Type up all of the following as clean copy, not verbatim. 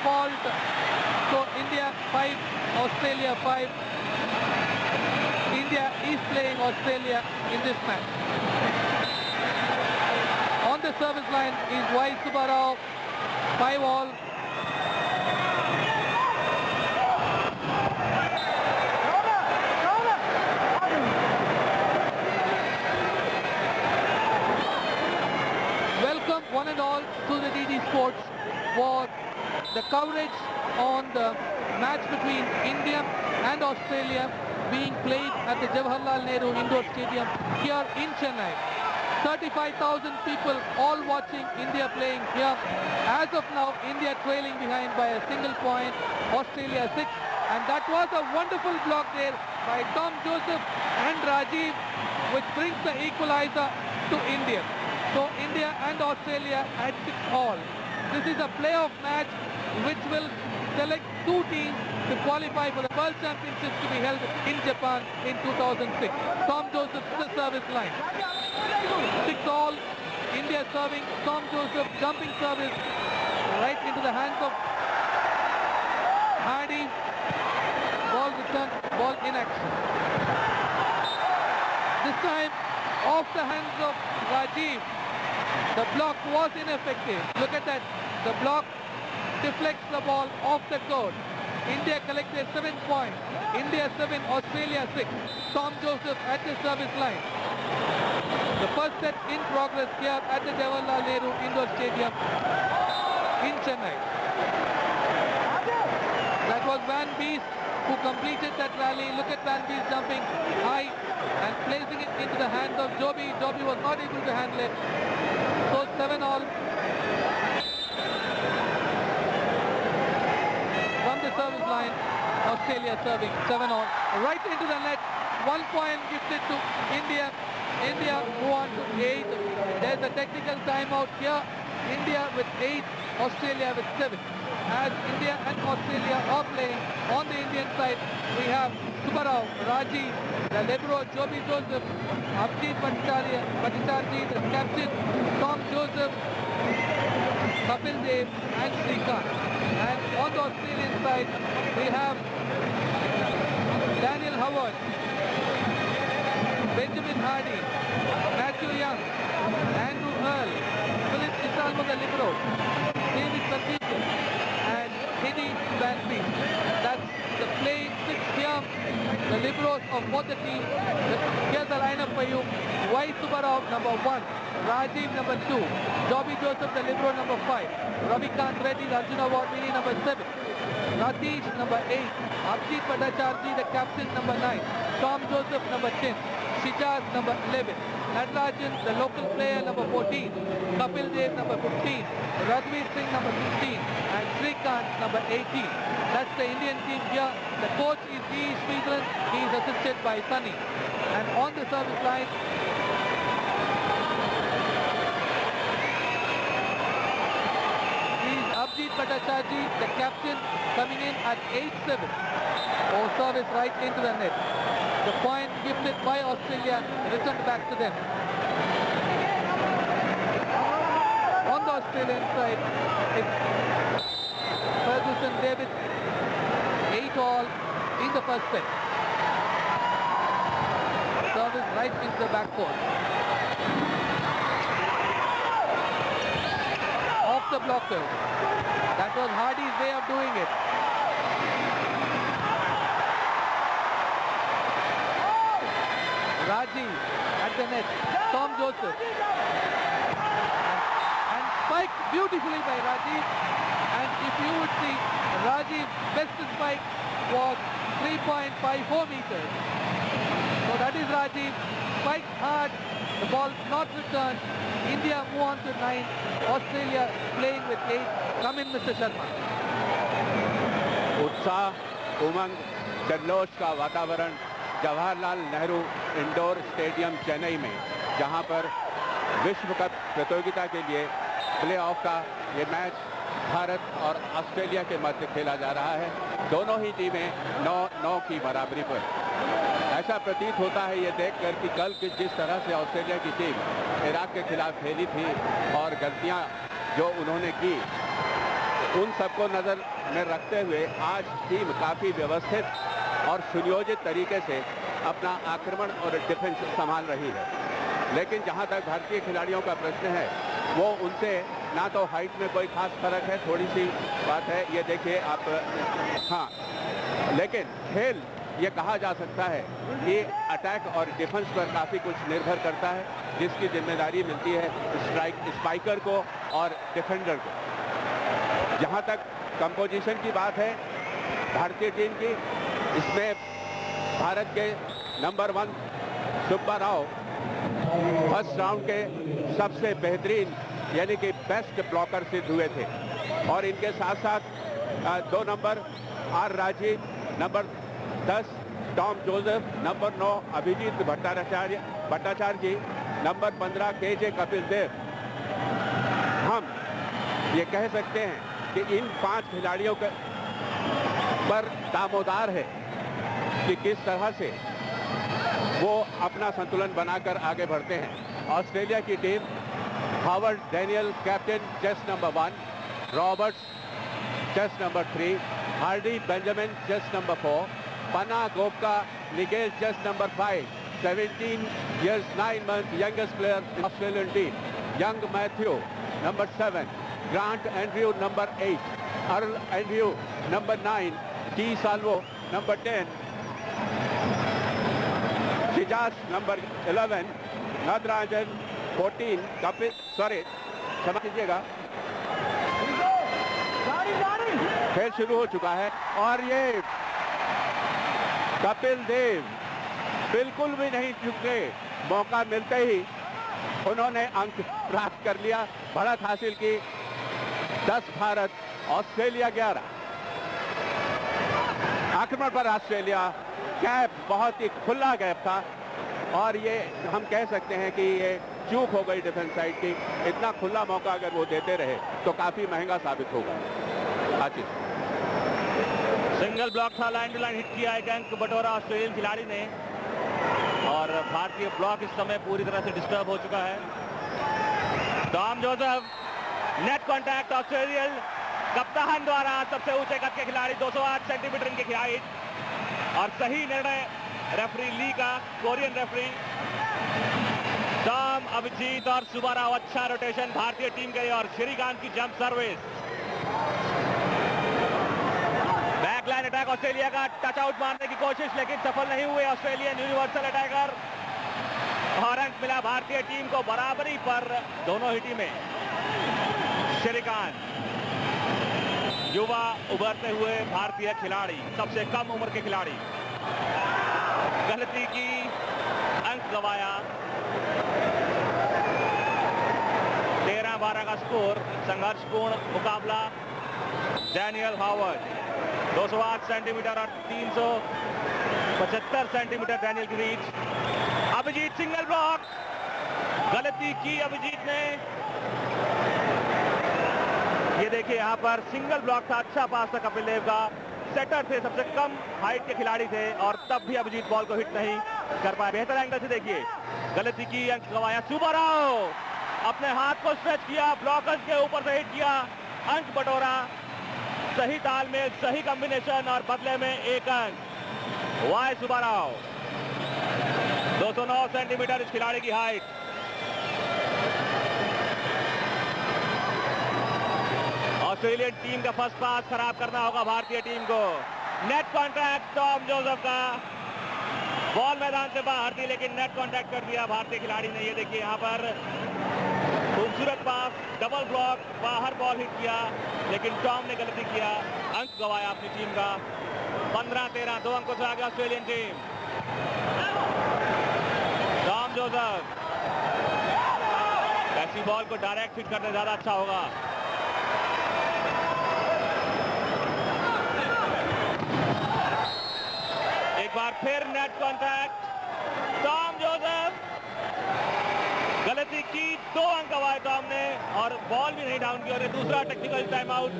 fault. So India 5, Australia 5. India is playing Australia in this match. On the service line is Y. Subbarao, 5-all. Welcome one and all to the DD Sports for the coverage on the match between India and Australia being played at the Jawaharlal Nehru Indoor Stadium here in Chennai. 35,000 people all watching India playing here. As of now, India trailing behind by a single point, Australia 6. And that was a wonderful block there by Tom Joseph and Rajiv, which brings the equalizer to India. So India and Australia at 6-all. This is a playoff match which will select two teams to qualify for the World Championships to be held in Japan in 2006. Tom Joseph, the service line. 6-all, India serving, Tom Joseph jumping service right into the hands of Hardy. Ball return, ball in action. This time off the hands of Rajiv. The block was ineffective. Look at that. The block deflects the ball off the court. India collected 7 points. India 7, Australia 6. Tom Joseph at the service line. The first set in progress here at the Jawaharlal Nehru Indoor Stadium in Chennai. That was Van Beest who completed that rally. Look at Van Beest jumping high and placing it into the hands of Joby. Joby was not able to handle it. So 7-all. From the service line, Australia serving 7-all. Right into the net. 1 point gifted to India. India move on to 8. There's a technical timeout here. India with 8, Australia with 7. As India and Australia are playing on the Indian side, we have Subbarao, Raji, the libero Joby Joseph, Abhijit Bhattacharjee, the captain, Tom Joseph, Kapil Dev and Srikanth. And on the Australian side, we have Daniel Howard, Benjamin Hardy, Matthew Young, Andrew Earl, Philip Isalmo the libero, David Sandeep, and Hiddy Van Beest. That's the playing 6 here. The liberos of both the teams. Here's the lineup for you. Y. Subbarao, number 1. Rajiv, number 2. Joby Joseph, the libero, number 5. Ravikant Reddy, Arjuna Wadmini, number 7. Ratish, number 8. Abhijit Bhattacharjee, the captain, number 9. Tom Joseph, number 10. Shijaz, number 11. Natarajan, the local player, number 14. Kapil Dev, number 15. Radhvir Singh, number 16. And Srikanth, number 18. That's the Indian team here. The coach is D. Sridharan. He is assisted by Sunny. And on the service line, is Abhijit Bhattacharjee, the captain, coming in at 8-7. Oh, service right into the net. The point gifted by Australia returned back to them. On the Australian side, it's Ferguson David, 8-all in the first set. Service right into the backcourt. Off the blockers. That was Hardy's way of doing it. Raji at the net. Tom Joseph. And spiked beautifully by Rajiv. And if you would see, Rajiv's best spike was 3.54 meters. So that is Rajiv. Spiked hard. The ball not returned. India move on to 9. Australia playing with 8. Come in, Mr. Sharma. उत्साह, उमंग, जल्लोष का वातावरण Jawaharlal Nehru indoor stadium Chennai में, जहां पर विश्व cup प्रतियोगिता के लिए प्लेऑफ का ये मैच भारत और ऑस्ट्रेलिया के मध्य खेला जा रहा है। दोनों ही टीमें 9-9 की बराबरी पर। ऐसा प्रतीत होता है ये देखकर कि कल जिस तरह से ऑस्ट्रेलिया की टीम इराक के खिलाफ खेली थी और गलतियां जो उन्होंने की उन सबको नजर में रखते हुए आज टीम काफी व्यवस्थित और सुनियोजित तरीके से अपना आक्रमण और डिफेंस संभाल रही है। लेकिन जहां तक भारतीय खिलाड़ियों का प्रश्न है, वो उनसे ना तो हाइट में कोई खास फर्क है, थोड़ी सी बात है, ये देखिए आप। हाँ, लेकिन खेल ये कहा जा सकता है कि अटैक और डिफेंस पर काफी कुछ निर्भर करता है, जिसकी जिम्मेदारी मिलती है स्पाइकर को और डिफेंडर को। जहां तक कंपोजिशन की बात है भारतीय टीम की, इसमें भारत के number 1 Subba Rao first round के सबसे बेहतरीन यानी कि बेस्ट ब्लॉकर सिद्ध हुए थे, और इनके साथ साथ 2 number R Rajiv, number 10 Tom Joseph, number 9 Abhijit Bhattacharya ji, number 15 KJ Kapil Dev. हम ये कह सकते हैं कि इन 5 खिलाड़ियों के पर दामोदार है कि किस तरह से वो अपना संतुलन बनाकर आगे बढ़ते हैं। ऑस्ट्रेलिया की team Howard Daniel captain chest number 1, Roberts chest number 3, Hardy Benjamin chest number 4, पना गोपका Nigel chest number 5, 17 years 9 months youngest player in Australian team, young Matthew number 7, Grant Andrew number 8, Earl Andrew number 9, T Salvo number 10, Shijaz number 11, Natarajan 14, क्षमा कीजिएगा, खेल शुरू हो चुका है और ये कपिल देव बिल्कुल भी नहीं झुके, मौका मिलते ही उन्होंने अंक प्राप्त कर लिया, बढ़त हासिल की। 10 भारत, ऑस्ट्रेलिया 11। आक्रमण पर ऑस्ट्रेलिया, गैप बहुत ही खुला गैप था और ये हम कह सकते हैं कि ये चूक हो गई डिफेंस साइड की। इतना खुला मौका अगर वो देते रहे तो काफी महंगा साबित होगा। आशीष, सिंगल ब्लॉक था, लाइन टू लाइन हिट किया, एक अंक बटोरा ऑस्ट्रेलियन खिलाड़ी ने, और भारतीय ब्लॉक इस समय पूरी तरह से डिस्टर्ब हो चुका है। Tom Joseph, net contact Australian कप्तान द्वारा, सबसे ऊंचे कद के खिलाड़ी, 208 सेंटीमीटर इनकी हाइट, और सही निर्णय रेफरी ली का, कोरियन रेफरी। टॉम, अभिजीत और सुब्बाराव, अच्छा रोटेशन भारतीय टीम के लिए, और श्रीकांत की jump service. Backline attack Australia का, टच आउट मारने की कोशिश लेकिन सफल नहीं हुए ऑस्ट्रेलियन यूनिवर्सल अटैकर, और अंक मिला भारतीय टीम को बराबरी पर दोनों ही टीमें। श्रीकांत, युवा उभरते हुए भारतीय खिलाड़ी, सबसे कम उम्र के खिलाड़ी, गलती की, अंक गंवाया। 13-12 का स्कोर, संघर्षपूर्ण मुकाबला। डैनियल हावर्ड 208 सेंटीमीटर और 375 सेंटीमीटर डैनियल की रीच। अभिजीत सिंगल ब्लॉक, गलती की अभिजीत ने। ये देखिए यहाँ पर सिंगल ब्लॉक था, अच्छा पास था कपिल देव का, सेटर थे, सबसे कम हाइट के खिलाड़ी थे, और तब भी अभिजीत बॉल को हिट नहीं कर पाए। बेहतर एंगल से देखिए, गलती की, अंक गंवाया। सुब्बाराव अपने हाथ को स्ट्रेच किया, ब्लॉकर्स के ऊपर से हिट किया, अंक बटोरा। सही तालमेल, सही कॉम्बिनेशन, और बदले में एक अंक। वाई सुब्बाराव, 209 सेंटीमीटर इस खिलाड़ी की हाइट। ऑस्ट्रेलियन टीम का फर्स्ट पास खराब करना होगा भारतीय टीम को। नेट कॉन्टैक्ट टॉम जोसेफ का, बॉल मैदान से बाहर थी लेकिन नेट कॉन्टैक्ट कर दिया भारतीय खिलाड़ी ने। ये देखिए यहाँ पर खूबसूरत पास, डबल ब्लॉक, बाहर बॉल हिट किया लेकिन टॉम ने गलती किया, अंक गंवाया अपनी टीम का। 15-13, 2 अंकों से आगे ऑस्ट्रेलियन टीम। टॉम जोसेफ, ऐसी बॉल को डायरेक्ट हिट करने ज्यादा अच्छा होगा। एक बार फिर नेट कॉन्टैक्ट, टॉम जोसेफ, गलती की, 2 अंक गंवाए टॉम ने, और बॉल भी नहीं डाउन की। और दूसरा टेक्निकल टाइम आउट,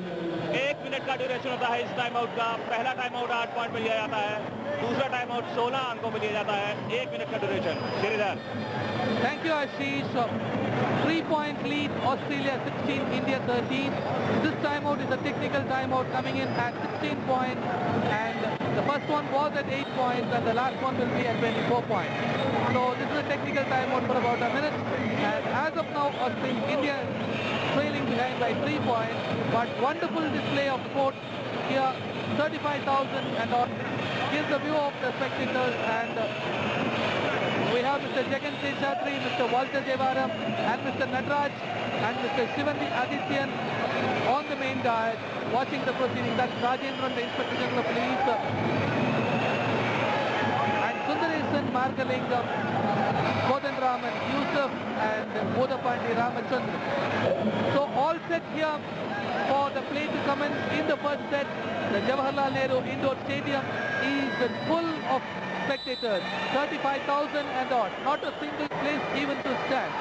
1 मिनट का ड्यूरेशन होता है इस टाइम आउट का। पहला टाइम आउट 8 पॉइंट में लिया जाता है, दूसरा टाइम आउट 16 अंकों में लिया जाता है, 1 मिनट का duration. Shridhar, Thank you, Ashish. 3-point lead, Australia 16, India 13. This timeout is a technical timeout coming in at 16 points, and the first one was at 8 points, and the last one will be at 24 points. So this is a technical timeout for about a minute, and as of now, India trailing behind by 3 points, but wonderful display of sport here, 35,000 and all. Gives a view of the spectators, and we have Mr. Jagan Seshadri, Mr. Walter Jevaram, and Mr. Nataraj, and Mr. Shivandi Adityan on the main dais watching the proceedings. That's Rajendran, the Inspector General of Police, and Sundaresan, Margalingam, Kodan Raman, Yusuf, and Modapandi Ramachandran. So all set here for the play to commence in the first set. The Jawaharlal Nehru Indoor Stadium is full of spectators, 35,000 and odd, not a single place even to stand.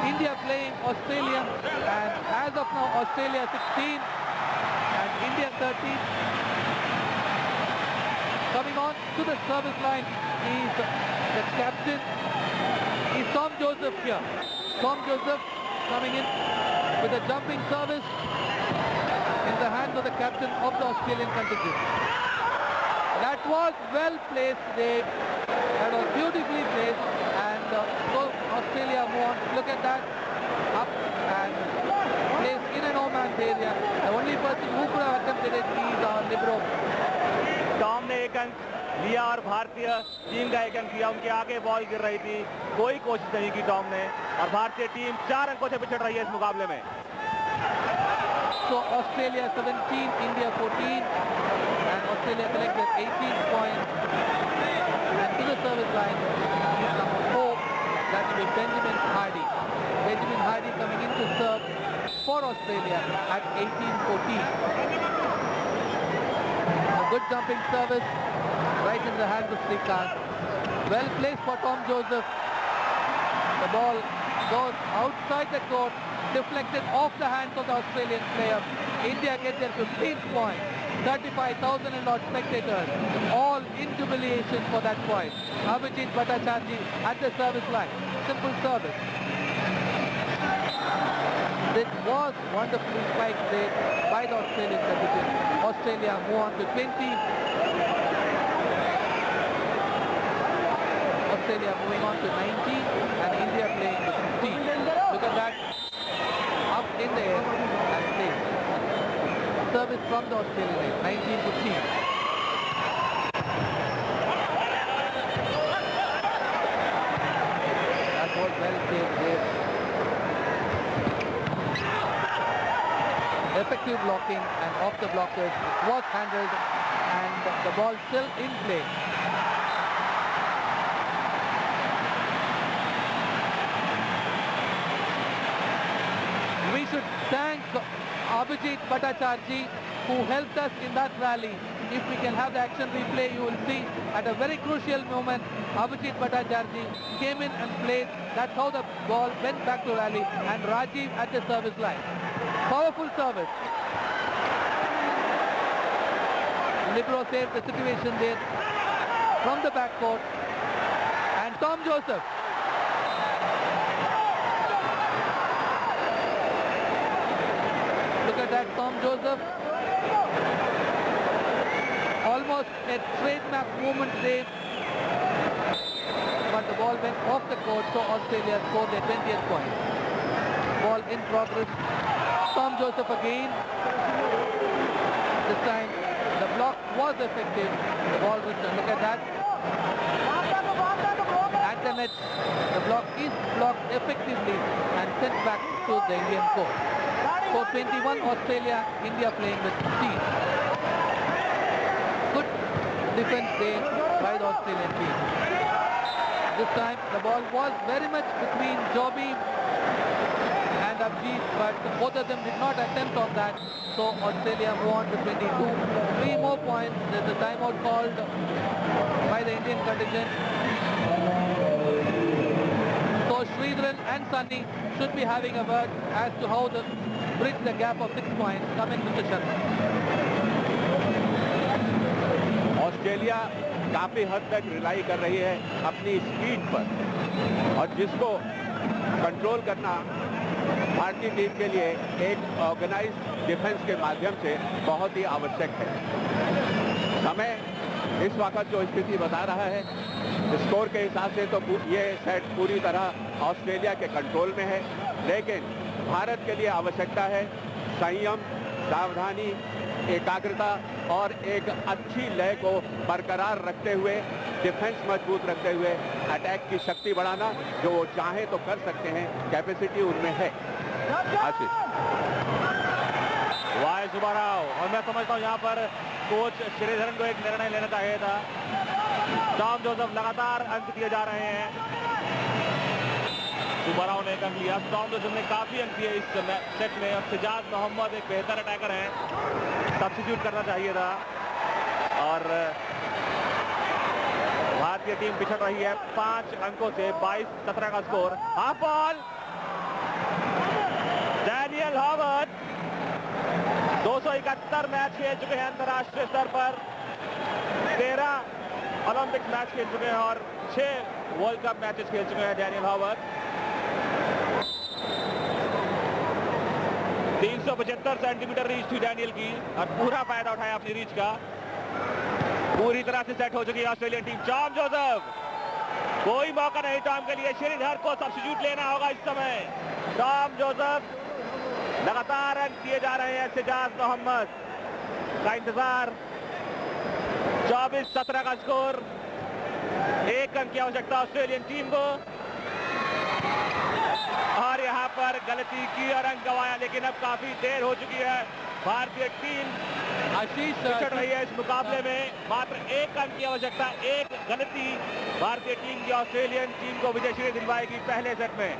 India playing Australia, and as of now Australia 16 and India 13. Coming on to the service line is the captain, is Tom Joseph here. Tom Joseph coming in with a jumping service in the hands of the captain of the Australian contingent. That was well placed. That was beautifully placed, and so Australia move on. Look at that, up and placed in a no man's area. The only person who could have attempted it is libero. Tom ने एक अंक लिया और भारतीय team का एक अंक लिया. उनके आगे बॉल गिर रही थी, कोई कोशिश नहीं की टॉम ने, और भारतीय टीम 4 अंकों से पिछड़ रही है इस मुकाबले में. So Australia 17, India 14, and Australia collected 18 points. And to the service line is number 4, that will be Benjamin Hardy. Benjamin Hardy coming in to serve for Australia at 18-14. A good jumping service right in the hands of Srikanth. Well placed for Tom Joseph. The ball goes outside the court, deflected off the hands of the Australian player. India gets their 15th point. 35,000 and odd spectators, all in jubilation for that point. Abhijit Bhattacharjee at the service line. Simple service. This was wonderfully spiked there by the Australian contingent. Australia move on to 20. Australia moving on to 19, and India playing with 15. Look at that. Up in the air and play. Service from the Australian end, 19-15. That was well played there. Effective blocking and off the blockers was handled, and the ball still in play. We should thank Abhijit Bhattacharjee, who helped us in that rally. If we can have the action replay, you will see at a very crucial moment, Abhijit Bhattacharjee came in and played. That's how the ball went back to rally, and Rajiv at the service line. Powerful service. Libero saved the situation there from the backcourt, and Tom Joseph. Look at that, Tom Joseph. Almost a trademark movement there, but the ball went off the court, so Australia scored their 20th point. Ball in progress. Tom Joseph again. This time the block was effective. The ball returned. Look at that. At the net, the block is blocked effectively and sent back to the Indian court. So 21 Australia, India playing with 15. Good defense there by the Australian team. This time the ball was very much between Joby and Abhijit, but both of them did not attempt on that. So Australia move on to 22. 3 more points. There's a timeout called by the Indian contingent. So Sridharan and Sunny should be having a word as to how to bridge the gap of 6 points. Come in, Mr. Sharma. Australia काफी हद तक rely कर रही है अपनी speed पर, और जिसको कंट्रोल करना भारतीय टीम के लिए एक ऑर्गेनाइज्ड डिफेंस के माध्यम से बहुत ही आवश्यक है। समय इस वक्त जो स्थिति बता रहा है, स्कोर के हिसाब से तो ये सेट पूरी तरह ऑस्ट्रेलिया के कंट्रोल में है, लेकिन भारत के लिए आवश्यकता है संयम, सावधानी, एकाग्रता और एक अच्छी लय को बरकरार रखते हुए, डिफेंस मजबूत रखते हुए अटैक की शक्ति बढ़ाना। जो वो चाहे तो कर सकते हैं, कैपेसिटी उनमें है। आशीष वाई सुब्बाराव, और मैं समझता हूं यहां पर कोच श्रीधरन को एक निर्णय लेना चाहिए था। टॉम जोसेफ लगातार अंक दिए जा रहे हैं। सुब्बाराव ने एक अंक लिया, टॉम जोसेफ ने काफी अंक दिए इस सेट में। और सिजाद मोहम्मद एक बेहतर अटैकर हैं, सब्स्टिट्यूट करना चाहिए था। और भारतीय टीम पिछड़ रही है 5 अंकों से। 22-17 का score. Half ball, Daniel Howard 271 match खेल चुके हैं अंतर्राष्ट्रीय स्तर पर, 13 ओलंपिक मैच खेल चुके हैं और 6 वर्ल्ड कप मैचेस खेल चुके हैं डैनियल हॉवर्ड। 375 सेंटीमीटर रीच थी डैनियल की और पूरा फायदा उठाया अपनी रीच का। पूरी तरह से सेट हो चुकी है ऑस्ट्रेलियन टीम। टॉम जोसेफ, कोई मौका नहीं टॉम के लिए। श्रीधर को सब्स्टिट्यूट लेना होगा इस समय। टॉम जोसेफ, लगातार अंक दिए जा रहे हैं। सिजाद मोहम्मद का इंतजार। 24-17 का स्कोर। 1 अंक की आवश्यकता ऑस्ट्रेलियन टीम को। और यहां पर गलती की और अंक गंवाया, लेकिन अब काफी देर हो चुकी है। भारतीय टीम आशीष पिछड़ रही है इस मुकाबले में। मात्र 1 अंक की आवश्यकता। 1 गलती भारतीय टीम की ऑस्ट्रेलियन टीम को विजयश्री दिलवाएगी पहले सेट में।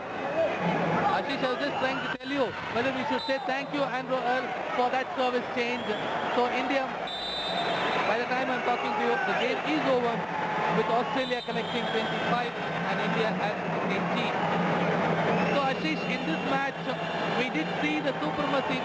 Ashish, I was just trying to tell you whether we should say thank you, Andrew Earl, for that service change. So India, by the time I'm talking to you, the game is over with Australia collecting 25 and India at 18. So Ashish, in this match, we did see the supremacy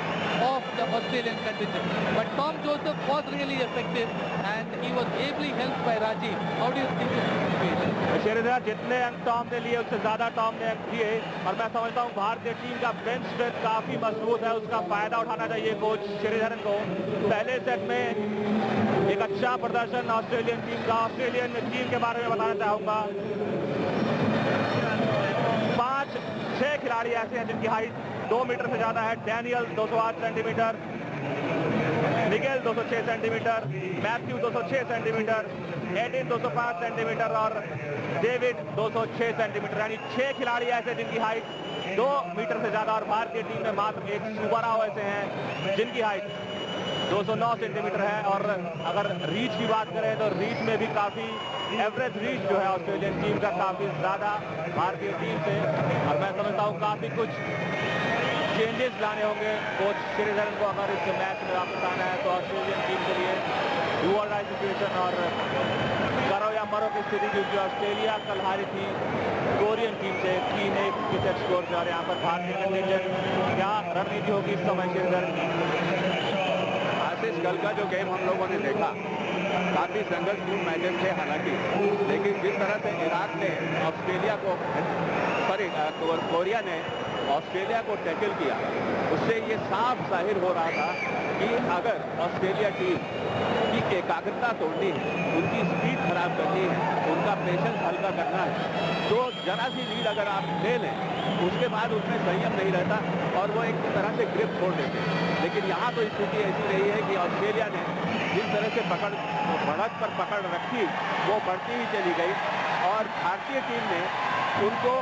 of the Australian contingent. But Tom Joseph was really effective and he was ably helped by Rajiv. How do you think of this situation? Shridhar, जितने अंक Tom ने लिए उससे ज्यादा Tom ने अंक दिए। और मैं समझता हूं भारतीय टीम का बेंच स्ट्रेंथ काफी मजबूत है, उसका फायदा उठाना चाहिए कोच श्रीधरन को। पहले सेट में एक अच्छा प्रदर्शन ऑस्ट्रेलियन टीम का। ऑस्ट्रेलियन टीम के बारे में बताना चाहूंगा, 5-6 खिलाड़ी ऐसे हैं जिनकी हाइट 2 मीटर से ज्यादा है। Daniel 208 centimetre, Nigel 206 centimetre, Matthew 206 centimetre, Adin 205 centimetre और डेविड 206 सेंटीमीटर। यानी 6 खिलाड़ी ऐसे जिनकी हाइट 2 मीटर से ज्यादा। और भारतीय टीम में मात्र एक सुब्बाराव ऐसे हैं जिनकी हाइट 209 सेंटीमीटर है। और अगर रीच की बात करें तो रीच में भी काफी एवरेज रीच जो है ऑस्ट्रेलियन टीम का काफी ज्यादा भारतीय टीम से। और मैं समझता हूँ काफी कुछ चेंजेस लाने होंगे कोच श्रीधरन को अगर इस मैच में वापस आना है तो ऑस्ट्रेलियन टीम के लिए। डू और डाई सिचुएशन और करो या मरो की स्थिति, क्योंकि ऑस्ट्रेलिया कल हारी थी कोरियन टीम से 3-1 के सेट स्कोर से। और यहाँ पर भारतीय कंटीजेंट क्या रणनीति होगी इस समय श्रीधरन की? आशीष, कल का जो गेम हम लोगों ने देखा, काफी संघर्षपूर्ण मैचेस थे हालांकि, लेकिन जिस तरह से इराक ने ऑस्ट्रेलिया को कोरिया ने ऑस्ट्रेलिया को टैकल किया, उससे ये साफ जाहिर हो रहा था कि अगर ऑस्ट्रेलिया टीम की एकाग्रता तोड़नी है, उनकी स्पीड खराब करनी है, उनका पेशेंस हल्का करना है, तो जरा सी लीड अगर आप ले लें उसके बाद उसमें संयम नहीं रहता और वो एक तरह से ग्रिप छोड़ देते हैं। लेकिन यहाँ तो स्थिति ऐसी रही है कि ऑस्ट्रेलिया ने जिस तरह से बढ़त पर पकड़ रखी वो बढ़ती ही चली गई और भारतीय टीम ने उनको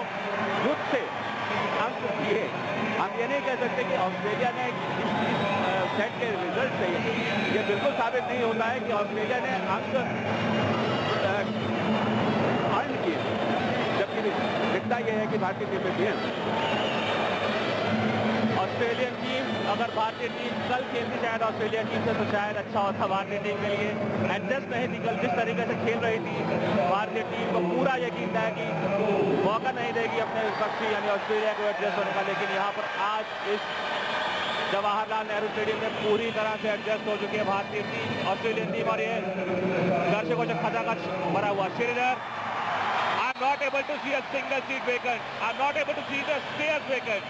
युद्ध से अंक दिए। हम ये नहीं कह सकते कि ऑस्ट्रेलिया ने इस सेट के रिजल्ट से ये बिल्कुल साबित नहीं होता है कि ऑस्ट्रेलिया ने अंक अर्न किए, जबकि दिखता यह है कि भारतीय टीम में दिए। ऑस्ट्रेलियन टीम, अगर भारतीय टीम कल खेलती शायद ऑस्ट्रेलियन टीम से तो शायद अच्छा होता भारतीय टीम के लिए। एडजस्ट नहीं थी कल, जिस तरीके से खेल रही थी भारतीय टीम को पूरा यकीन था कि मौका नहीं देगी अपने पक्षी यानी ऑस्ट्रेलिया को एडजस्ट होने का। लेकिन यहाँ पर आज इस जवाहरलाल नेहरू स्टेडियम में पूरी तरह से एडजस्ट हो चुकी है भारतीय टीम, ऑस्ट्रेलियन टीम। और ये दर्शकों से खचाखच भरा हुआ। Shridhar not able to see a single seat vacant. I'm not able to see the stairs vacant.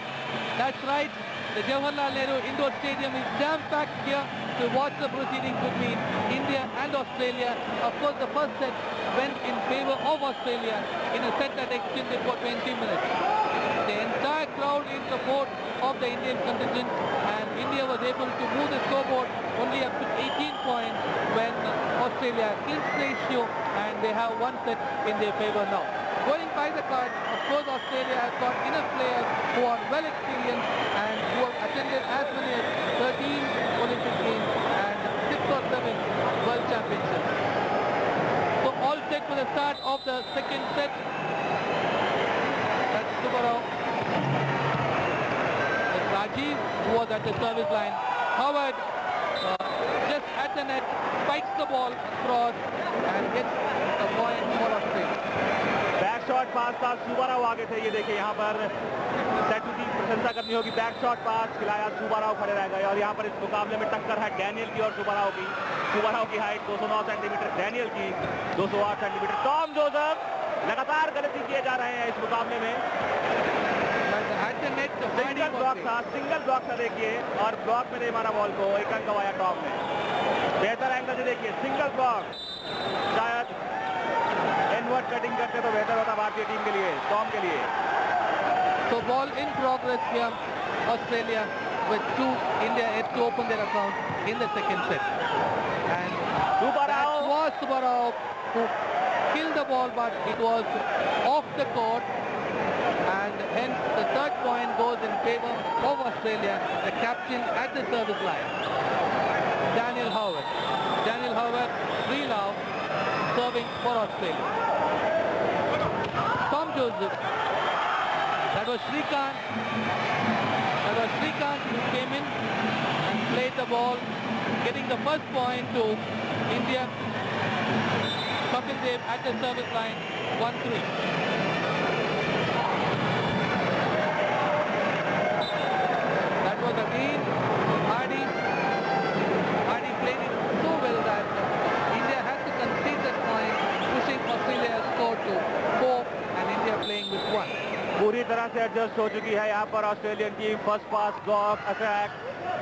That's right. The Jawaharlal Nehru Indoor Stadium is jam-packed here to watch the proceedings between India and Australia. Of course, the first set went in favor of Australia in a set that extended for 20 minutes. The entire crowd in support of the Indian contingent, and India was able to move the scoreboard only up to 18 points when Australia clinched the issue, and they have one set in their favor now. Going by the cards, of course, Australia has got enough players who are well experienced and who have attended as many as 13 Olympic Games and 6 or 7 World Championships. So all set for the start of the second set. That's Subarao. That's Rajiv, who was at the service line. Howard just at the net, spikes the ball across and gets a point for Australia. Back shot pass था, सुबाराव आगे थे। ये देखिए यहाँ पर सेटू की प्रशंसा करनी होगी। बैक शॉट पास खिलाया, सुबाराव खड़े रह गए और यहाँ पर इस मुकाबले में टक्कर है डैनियल की और सुबाराव की। सुबाराव की हाइट 209 सेंटीमीटर, डैनियल की 208 सेंटीमीटर। टॉम जोसेफ लगातार गलती किए जा रहे हैं इस मुकाबले में। सिंगल ब्लॉक था देखिए, और ब्लॉक में नहीं मारा बॉल को, एक अंक गवाया टॉम ने। बेहतर एंगल से देखिए, सिंगल ब्लॉक, शायद इनवर्ट कटिंग करते तो बेहतर होता भारतीय टीम के लिए, टॉम के लिए। So ball in progress here, Australia with India yet to open their account in the second set. And that was Subarao who killed the ball, but it was off the court, and hence the third point goes in favor of Australia, the captain at the service line, Daniel Howard. Daniel Howard, free now, serving for Australia. Tom Joseph. That was Shrikant. Who came in and played the ball, getting the first point to India. Kapil Dev at the service line, 1-3. That was again Hardy. Hardy played it so well that India had to concede that point, pushing Australia's score to 4, and India playing with 1. पूरी तरह से adjust हो चुकी है यहाँ पर Australian team. First pass, block, attack,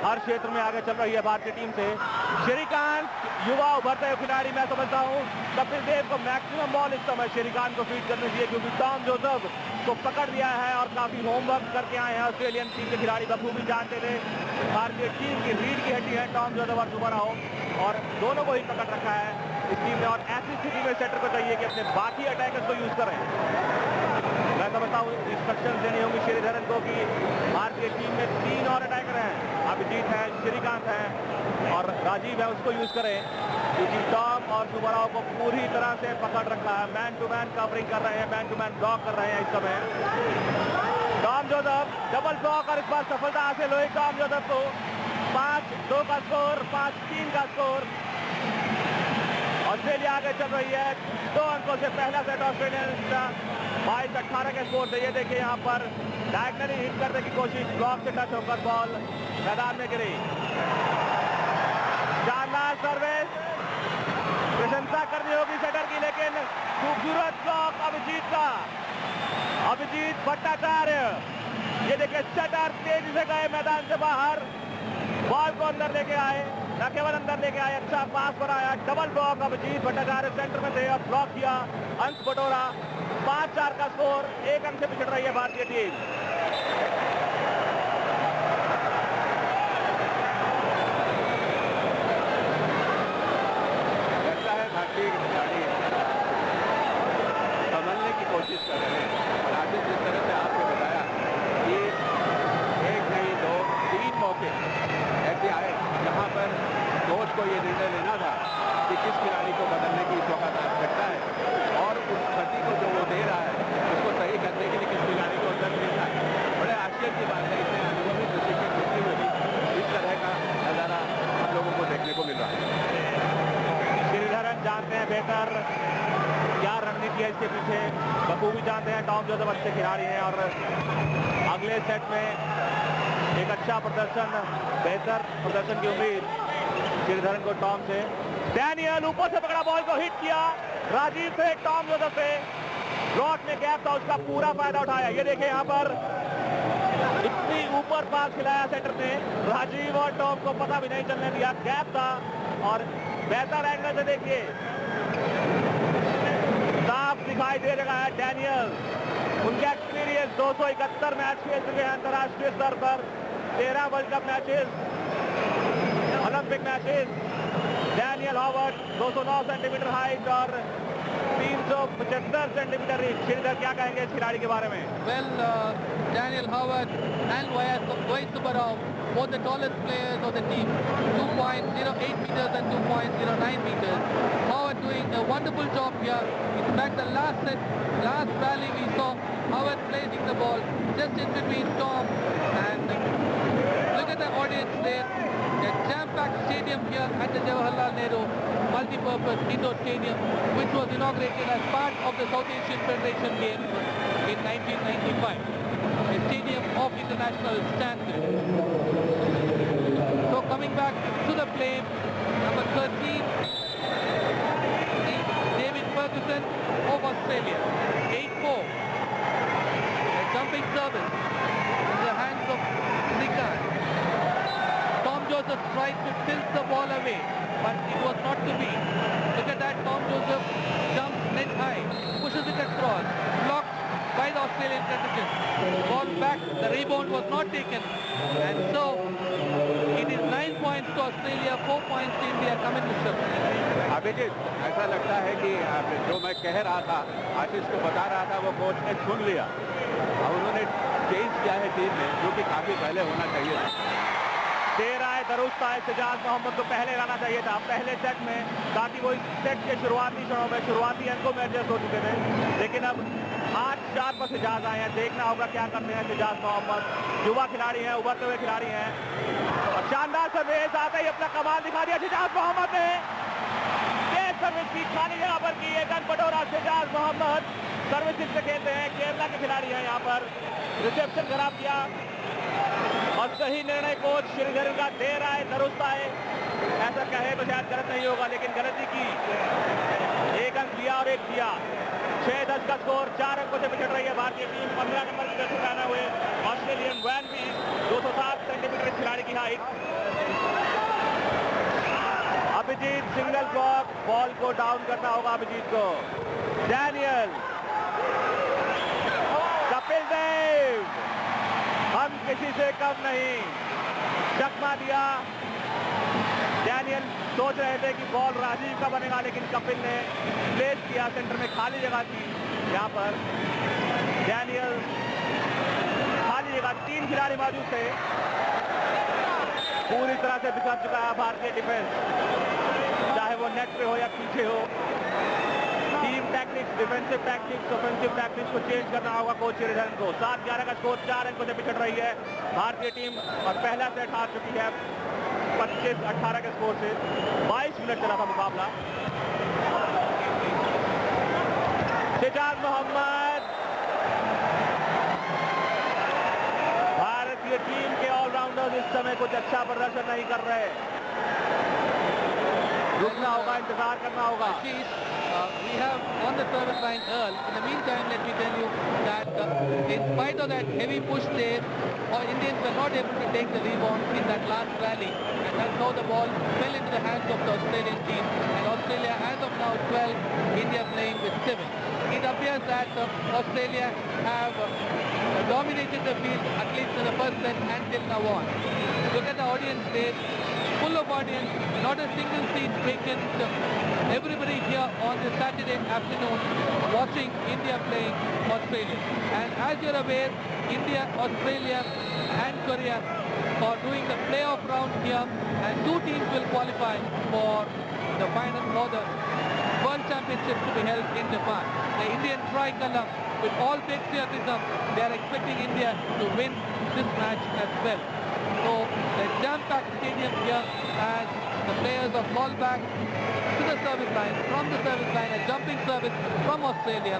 हर क्षेत्र में आगे चल रही है भारतीय टीम से। श्रीकांत युवा उभरते हुए खिलाड़ी, मैं समझता हूँ कपिल देव को मैक्सिमम बॉल इस समय श्रीकांत को फीड करनी चाहिए, क्योंकि टॉम जोसेफ को पकड़ लिया है और काफी होमवर्क करके आए हैं ऑस्ट्रेलियन टीम के खिलाड़ी। बखूबी जानते थे भारतीय टीम की रीढ़ की हड्डी है टॉम जोसेफ और सुबाराव, और दोनों को ही पकड़ रखा है इस टीम ने। और ऐसी स्थिति में सेटर को चाहिए कि अपने बाकी अटैकर्स को यूज करें। मैं समझता हूँ इंस्ट्रक्शन देनी होगी श्रीधरन को कि भारतीय टीम में 3 और अटैकर हैं, अभिजीत है, श्रीकांत है और राजीव है, उसको यूज करें, क्योंकि टॉम और सुबाराव को पूरी तरह से पकड़ रखा है। मैन टू मैन कवरिंग कर रहे हैं, मैन टू मैन ब्लॉक कर रहे हैं इस समय। टॉम जोसेफ डबल ब्लॉक, और इस बार सफलता हासिल हुई टॉम जोसेफ को। 5-2 का स्कोर, 5-3 का स्कोर। ऑस्ट्रेलिया आगे चल रही है 2 अंकों से। पहला सेट ऑस्ट्रेलिया ने जीता 22-18 के स्कोर से। ये देखिए यहाँ पर डायगनली हिट करने की कोशिश, ब्लॉक से टच होकर बॉल मैदान में गिरी। शानदार सर्विस, प्रशंसा करनी होगी सेटर की, लेकिन खूबसूरत ब्लॉक अभिजीत का, अभिजीत भट्टाचार्य। ये देखिए सेटर तेजी से गए मैदान से बाहर, बॉल को अंदर लेके आए, न केवल अंदर लेके आए, अच्छा पास बनाया, double block. Abhijit Bhattacharya centre में थे और ब्लॉक किया, अंक बटोरा। 5-4 का स्कोर, 1 अंक से पिछड़ रही है भारतीय टीम। लगता है भारतीय खिलाड़ी संभलने की कोशिश कर रहे हैं। राजीव, जिस तरह से आपने बताया कि 1 नहीं 2 3 मौके ऐसे आए जहां पर कोच को ये निर्णय लेना था कि किस खिलाड़ी को बदलने की इस वक्त आवश्यकता है, और उस क्षति को जो वो दे रहा है उसको सही करने के लिए किस खिलाड़ी को अंदर मिलना है। बड़े आश्चर्य की बात है, इतने अनुभवी प्रशिक्षक होते हुए भी इस तरह का नजारा हम लोगों को देखने को मिल रहा है। श्रीधरन जानते हैं बेहतर क्या रणनीति है इसके पीछे, बखूबी जानते हैं टॉम जोसेफ अच्छे खिलाड़ी हैं, और अगले सेट में एक अच्छा प्रदर्शन, बेहतर प्रदर्शन की उम्मीद श्रीधरन को टॉम से। डैनियल ऊपर से पकड़ा, बॉल को हिट किया, राजीव से टॉम जोसेफ से ब्लॉक में गैप था, उसका पूरा फायदा उठाया। ये देखिए यहाँ पर इतनी ऊपर पास खिलाया सेंटर ने, राजीव और टॉम को पता भी नहीं चलने दिया, गैप था। और बेहतर एंगल से देखिए, साफ दिखाई दे रहा है डैनियल, उनका एक्सपीरियंस, 271 मैच खेल चुके हैं अंतर्राष्ट्रीय स्तर पर, 13 world cup matches, Olympic matches. Daniel Howard 209 centimetre height और 375 सेंटीमीटर रीच। श्रीधर, क्या कहेंगे इस खिलाड़ी के बारे में? Well, Daniel Howard and Vahid Subbarao, both the tallest players of the team, 2.08 meters and 2.09 meters. Howard doing a wonderful job here. In fact, the last rally we saw Howard placing the ball just in between Tom, and look at the audience there. A jam-packed stadium here at the Jawaharlal Nehru multi-purpose indoor stadium, which was inaugurated as part of the South Asian Federation Games in 1995. A stadium of international standard. So coming back to the play, number 13 is David Ferguson of Australia, 8-4. A jumping service in the hands of Srikanth. Tom Joseph tried to tilt the ball away, but it was not to be. Look at that, Tom Joseph jumps net high, pushes it across, blocked by the Australian contingent. Ball back, the rebound was not taken, and so it is 9 points to Australia, 4 points to India. Coming to Abhijit, ऐसा लगता है कि जो मैं कह रहा था, आशीष को बता रहा था, वो कोच ने सुन लिया और उन्होंने चेंज किया है टीम में, जो कि काफी पहले होना चाहिए था। दे रहा है दरुस्ता है, सिजाज मोहम्मद को पहले रहना चाहिए था पहले सेट में, ताकि वो इस सेट के शुरुआती क्षणों में, शुरुआती अंकों में एडजस्ट हो चुके थे। लेकिन अब 8-4 पर सिजाज आए हैं, देखना होगा क्या करते हैं सिजाज मोहम्मद। युवा खिलाड़ी हैं, उभरते हुए खिलाड़ी हैं, और शानदार सर्विस आते ही अपना कमाल दिखा दिया सिजाज मोहम्मद ने। तेज सर्विस की खाली जगह पर की, एक रन बटोरा सिजाज मोहम्मद। सर्विस से खेलते हैं, केरला के खिलाड़ी हैं, यहाँ पर रिसेप्शन खराब किया और सही निर्णय कोच श्रीधर का दे रहा है, दरुस्ता है। ऐसा कहे तो शायद गलत नहीं होगा, लेकिन गलती की। एक अंक लिया और एक दिया। 6-10 का स्कोर, 4 अंकों से पिछड़ रही है भारतीय टीम। 15 नंबर की जर्सी पहने हुए ऑस्ट्रेलियन वैन भी, 207 सेंटीमीटर खिलाड़ी की height. Abhijit single block, ball को डाउन करना होगा अभिजीत को। डैनियल, कपिल देव, हम किसी से कम नहीं, चकमा दिया। डैनियल सोच रहे थे कि बॉल राजीव का बनेगा, लेकिन कपिल ने प्लेस किया, सेंटर में खाली जगह थी। यहाँ पर डैनियल, खाली जगह, 3 खिलाड़ी मौजूद थे। पूरी तरह से बिखर चुका है भारतीय डिफेंस, चाहे वो नेट पे हो या पीछे हो। Team tactics, defensive tactics, offensive tactics को चेंज करना होगा कोच श्रीधरन को। 7-11 का स्कोर, 4 अंकों से पिछड़ रही है भारतीय टीम, और पहला सेट हार चुकी है 25-18 के स्कोर से। 22 मिनट चला था मुकाबला। सिजाज मोहम्मद, भारतीय टीम के ऑलराउंडर्स इस समय कुछ अच्छा प्रदर्शन नहीं कर रहे। रुकना होगा, इंतजार करना होगा। we have on the service line Earl. In the meantime, let me tell you that in spite of that heavy push there, Indians were not able to take the rebound in that last rally, and that's how the ball fell into the hands of the Australian team. And Australia, as of now, 12, India playing with 7. It appears that Australia have dominated the field, at least in the first set, until now on. Look at the audience there, full of audience, not a single seat vacant. Everybody here on this Saturday afternoon watching India playing Australia. And as you're aware, India, Australia and Korea are doing the playoff round here, and 2 teams will qualify for the final, for the World Championship to be held in Japan. The Indian tricolour, with all patriotism, they are expecting India to win this match as well. So the jam-packed stadium here as the players are called back to the service line, from the service line, a jumping service from Australia.